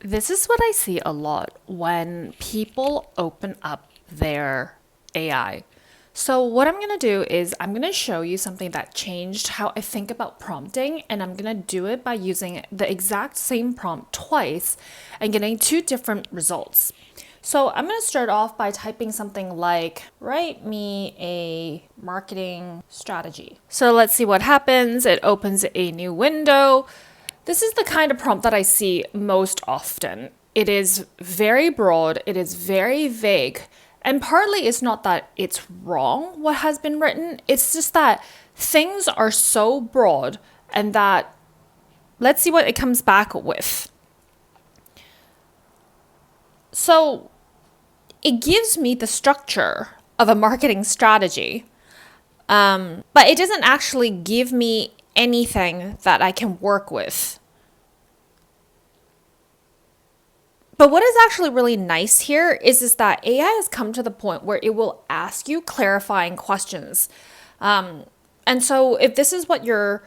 This is what I see a lot when people open up their AI. So, what I'm going to do is I'm going to show you something that changed how I think about prompting, and I'm going to do it by using the exact same prompt twice and getting two different results. So, I'm going to start off by typing something like, write me a marketing strategy. So, let's see what happens. It opens a new window. This is the kind of prompt that I see most often. It is very broad, it is very vague, and partly it's not that it's wrong what has been written, it's just that things are so broad and that let's see what it comes back with. So it gives me the structure of a marketing strategy, but it doesn't actually give me anything that I can work with. But what is actually really nice here is that AI has come to the point where it will ask you clarifying questions. And so if this is what you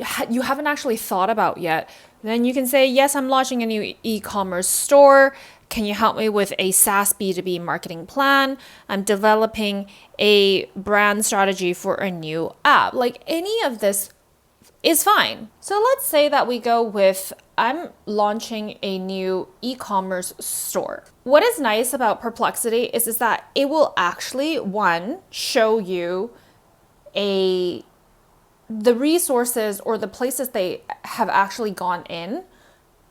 haven't actually thought about yet, then you can say, yes, I'm launching a new e-commerce store. Can you help me with a SaaS B2B marketing plan? I'm developing a brand strategy for a new app. Like any of this is fine. So let's say that we go with, I'm launching a new e-commerce store. What is nice about Perplexity is that it will actually, one, show you the resources or the places they have actually gone in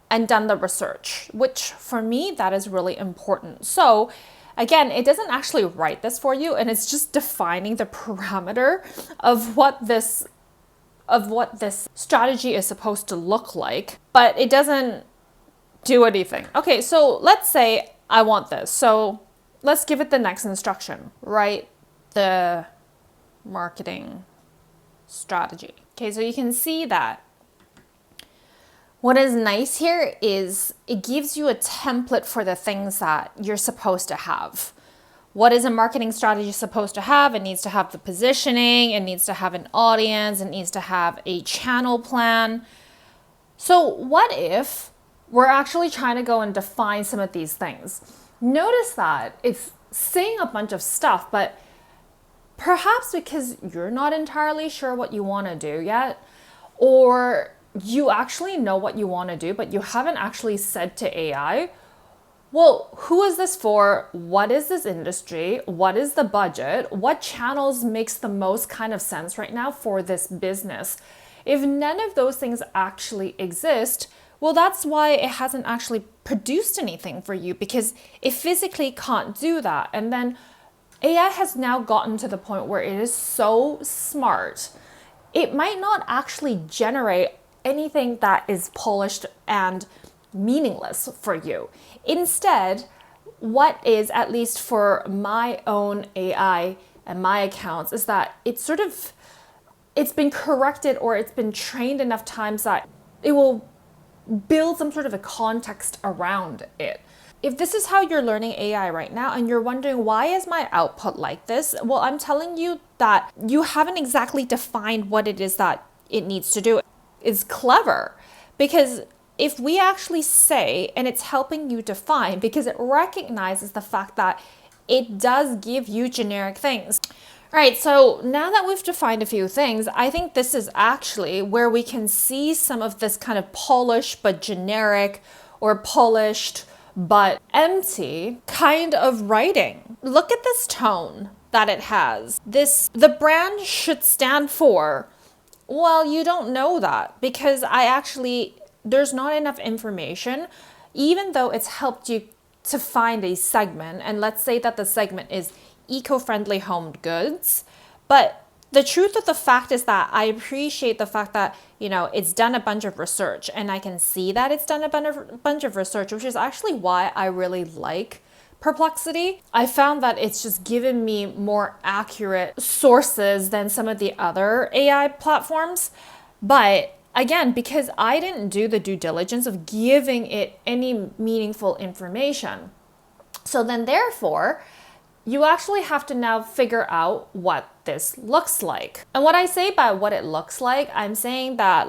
and done the research, which for me, that is really important. So again, it doesn't actually write this for you, and it's just defining the parameter of what this strategy is supposed to look like, but it doesn't do anything. Okay, so let's say I want this. So let's give it the next instruction. Write the marketing strategy. Okay, so you can see that what is nice here is it gives you a template for the things that you're supposed to have. What is a marketing strategy supposed to have? It needs to have the positioning, it needs to have an audience, it needs to have a channel plan. So what if we're actually trying to go and define some of these things? Notice that it's saying a bunch of stuff, but perhaps because you're not entirely sure what you want to do yet, or you actually know what you want to do, but you haven't actually said to AI, well, who is this for? What is this industry? What is the budget? What channels makes the most kind of sense right now for this business? If none of those things actually exist, well, that's why it hasn't actually produced anything for you, because it physically can't do that. And then AI has now gotten to the point where it is so smart, it might not actually generate anything that is polished and meaningless for you. Instead, what is, at least for my own AI and my accounts, is that it's been corrected, or it's been trained enough times that it will build some sort of a context around it. If this is how you're learning AI right now and you're wondering, why is my output like this? Well, I'm telling you that you haven't exactly defined what it is that it needs to do. It's clever, because if we actually say, and it's helping you define, because it recognizes the fact that it does give you generic things. All right, so now that we've defined a few things, I think this is actually where we can see some of this kind of polished but generic, or polished but empty kind of writing. Look at this tone that it has. The brand should stand for. Well, you don't know that, because there's not enough information, even though it's helped you to find a segment. And let's say that the segment is eco-friendly home goods. But the truth of the fact is that I appreciate the fact that, it's done a bunch of research, and I can see that it's done a bunch of research, which is actually why I really like Perplexity. I found that it's just given me more accurate sources than some of the other AI platforms. But again, because I didn't do the due diligence of giving it any meaningful information. So then therefore, you actually have to now figure out what this looks like. And what I say by what it looks like, I'm saying that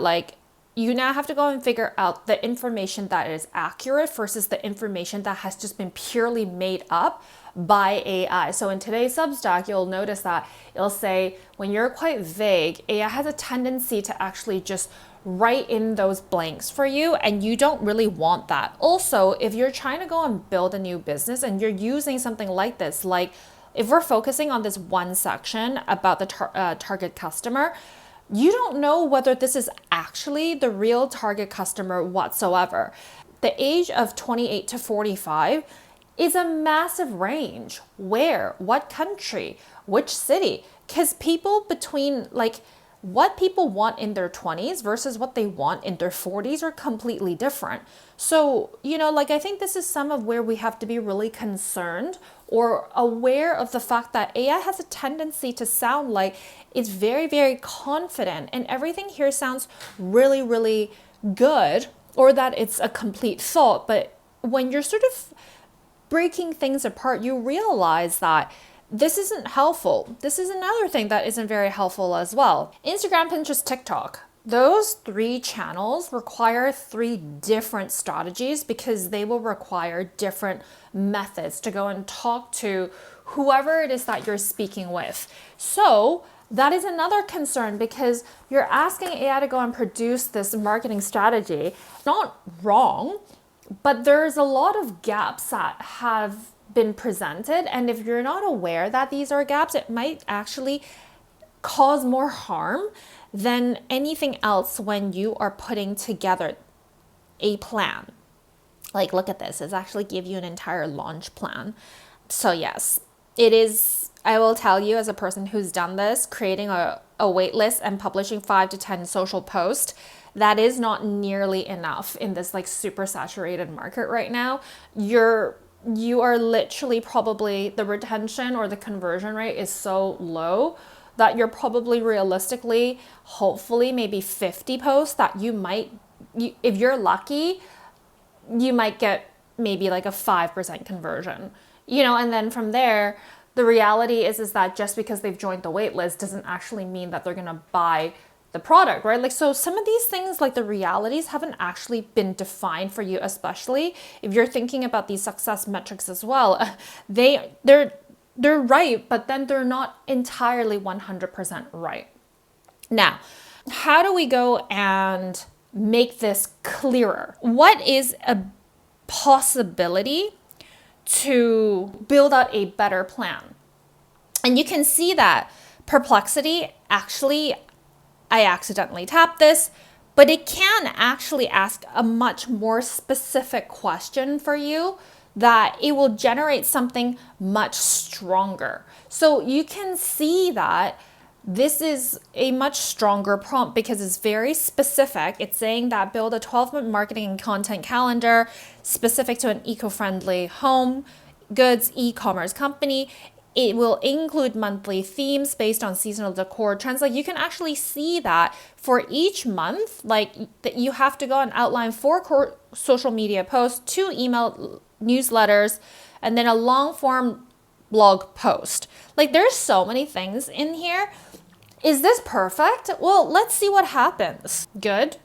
you now have to go and figure out the information that is accurate versus the information that has just been purely made up by AI. So in today's Substack, you'll notice that it'll say when you're quite vague, AI has a tendency to actually just write in those blanks for you, and you don't really want that. Also, if you're trying to go and build a new business and you're using something like this, like if we're focusing on this one section about the target customer, you don't know whether this is actually the real target customer whatsoever. The age of 28 to 45 is a massive range. Where? What country? Which city? Because people between what people want in their 20s versus what they want in their 40s are completely different. So, I think this is some of where we have to be really concerned or aware of the fact that AI has a tendency to sound like it's very, very confident and everything here sounds really, really good, or that it's a complete thought. But when you're sort of breaking things apart, you realize that this isn't helpful. This is another thing that isn't very helpful as well. Instagram, Pinterest, TikTok. Those 3 channels require 3 different strategies because they will require different methods to go and talk to whoever it is that you're speaking with. So that is another concern because you're asking AI to go and produce this marketing strategy. Not wrong, but there's a lot of gaps that have been presented, and if you're not aware that these are gaps, it might actually cause more harm than anything else when you are putting together a plan. Like, look at this. It's actually give you an entire launch plan. So yes, it is, I will tell you as a person who's done this, creating a wait list and publishing 5 to 10 social posts, that is not nearly enough in this super saturated market right now. You are literally probably, the retention or the conversion rate is so low that you're probably realistically, hopefully maybe 50 posts that if you're lucky, you might get maybe a 5% conversion, and then from there, the reality is that just because they've joined the wait list doesn't actually mean that they're going to buy the product, right? So some of these things, the realities haven't actually been defined for you, especially if you're thinking about these success metrics as well. They're right, but then they're not entirely 100% right. Now, how do we go and make this clearer? What is a possibility to build out a better plan? And you can see that Perplexity actually, I accidentally tapped this, but it can actually ask a much more specific question for you that it will generate something much stronger. So you can see that this is a much stronger prompt because it's very specific. It's saying that build a 12-month marketing and content calendar specific to an eco-friendly home goods e-commerce company. It will include monthly themes based on seasonal decor trends. You can actually see that for each month, that you have to go and outline 4 core social media posts, 2 email newsletters, and then a long form blog post. There's so many things in here. Is this perfect? Well, let's see what happens. Good.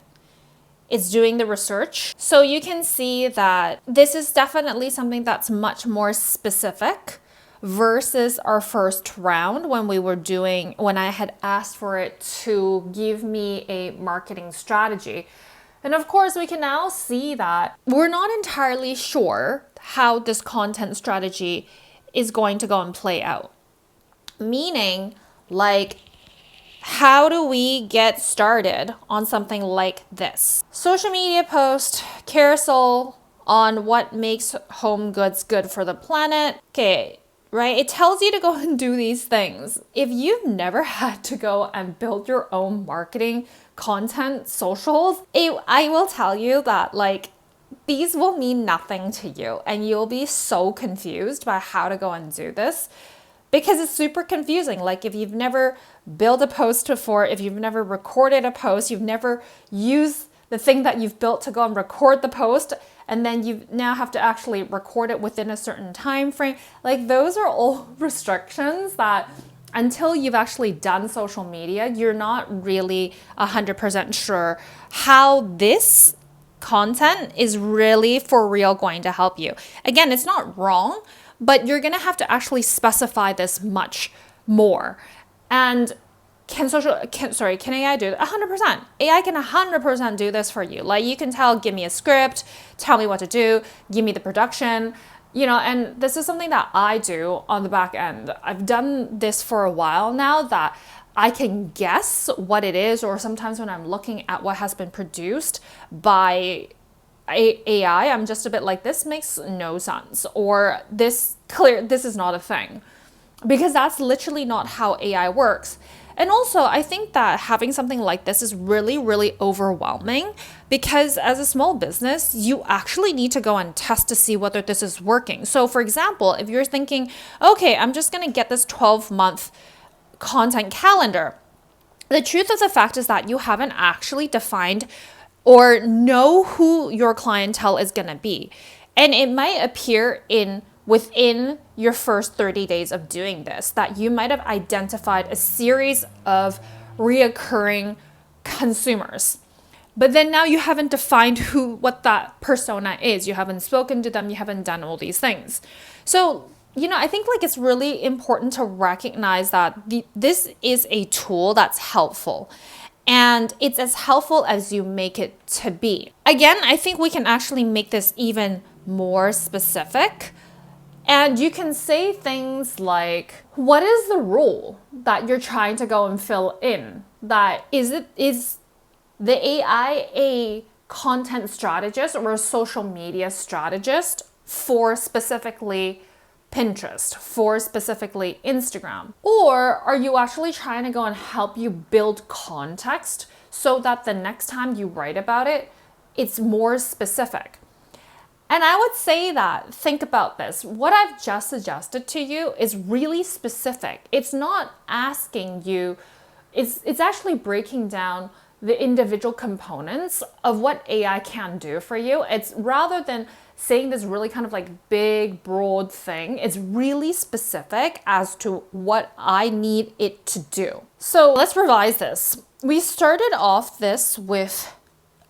It's doing the research. So you can see that this is definitely something that's much more specific versus our first round when I had asked for it to give me a marketing strategy. And of course, we can now see that we're not entirely sure how this content strategy is going to go and play out. Meaning, how do we get started on something like this? Social media post, carousel on what makes home goods good for the planet. Okay. Right? It tells you to go and do these things. If you've never had to go and build your own marketing content socials, I will tell you that these will mean nothing to you and you'll be so confused by how to go and do this because it's super confusing. If you've never built a post before, if you've never recorded a post, you've never used the thing that you've built to go and record the post, and then you now have to actually record it within a certain time frame. Those are all restrictions that until you've actually done social media, you're not really 100% sure how this content is really for real going to help you. Again, it's not wrong, but you're going to have to actually specify this much more. And can AI do it? 100%. AI can 100% do this for you. Like, you can tell, give me a script, tell me what to do, give me the production, and this is something that I do on the back end. I've done this for a while now, that I can guess what it is, or sometimes when I'm looking at what has been produced by AI, I'm just a bit like, this makes no sense, or this is not a thing, because that's literally not how AI works. And also, I think that having something like this is really, really overwhelming, because as a small business, you actually need to go and test to see whether this is working. So for example, if you're thinking, okay, I'm just going to get this 12-month content calendar, the truth of the fact is that you haven't actually defined or know who your clientele is going to be. And it might appear within your first 30 days of doing this that you might have identified a series of reoccurring consumers. But then now you haven't defined what that persona is. You haven't spoken to them. You haven't done all these things. So, I think like it's really important to recognize that this is a tool that's helpful. And it's as helpful as you make it to be. Again, I think we can actually make this even more specific. And you can say things like, what is the role that you're trying to go and fill in? That is the AI a content strategist or a social media strategist for specifically Pinterest, for specifically Instagram? Or are you actually trying to go and help you build context so that the next time you write about it, it's more specific? And I would say that, think about this. What I've just suggested to you is really specific. It's not asking you, it's actually breaking down the individual components of what AI can do for you. It's rather than saying this really kind of like big, broad thing, it's really specific as to what I need it to do. So let's revise this. We started off this with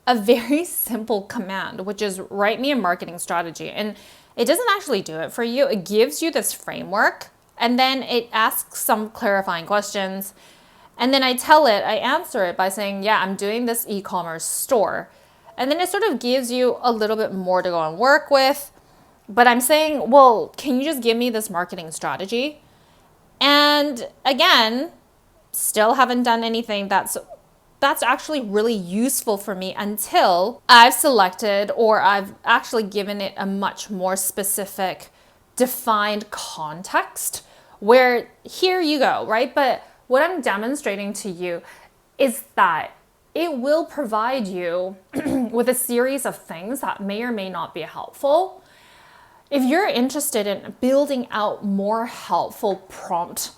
a very simple command, which is write me a marketing strategy. And it doesn't actually do it for you. It gives you this framework, and then it asks some clarifying questions. And then I answer it by saying, yeah, I'm doing this e-commerce store. And then it sort of gives you a little bit more to go and work with. But I'm saying, well, can you just give me this marketing strategy? And again, still haven't done anything that's actually really useful for me until I've selected, or I've actually given it a much more specific, defined context, where here you go, right? But what I'm demonstrating to you is that it will provide you with a series of things that may or may not be helpful. If you're interested in building out more helpful prompt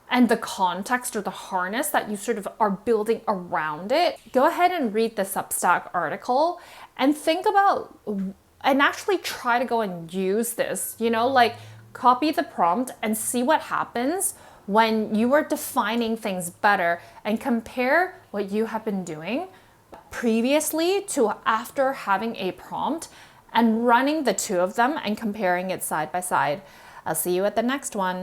and the context or the harness that you sort of are building around it, go ahead and read the Substack article and think about and actually try to go and use this, like copy the prompt and see what happens when you are defining things better, and compare what you have been doing previously to after having a prompt, and running the two of them and comparing it side by side. I'll see you at the next one.